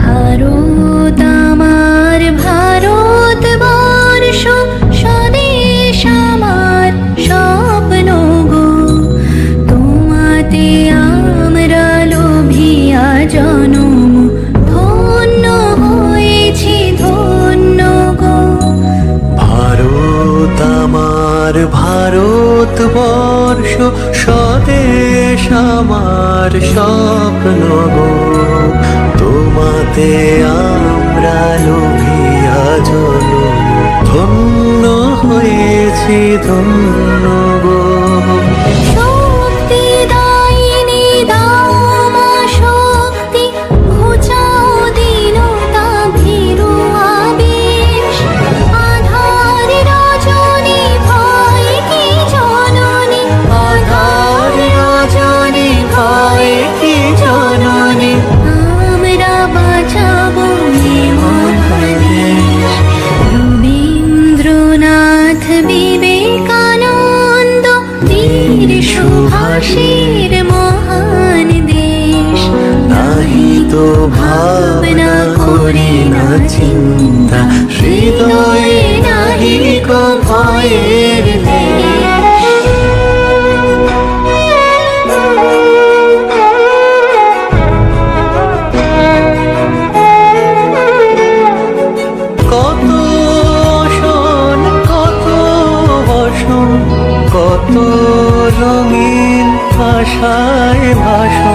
ভারত আমার ভারতবর্ষ, স্বদেশ আমার স্বপ্ন গো। তোমাতে আমরা লোভিয়া জনম, ধন্য হয়েছি ধন্য গো। ভারত আমার ভারতবর্ষ, স্বদেশ আমার স্বপ্ন গো। তোমাতে আমরা লোভিয়া জনম, ধন্য হয়েছি ধন্য গো। শক্তি দায়িনী দাও মা শক্তি, ঘুচাও দীনতা ভীরু আবেশ। আধার রজনী ভয় কি জননী, আধার রজনী ভয় কি জননী, আমরা বাঁচাবো এ মহাদেশ। রবীন্দ্রনাথ বিবেকানন্দ বীর সুভাষের মহান দেশ। নাহি তো ভাবনা করি না চিন্তা, হৃদয়ে নাহি কো ভয়ের লেশ। কত শোন কত বসন, কত রঙিন ভাষায় ভাষণ,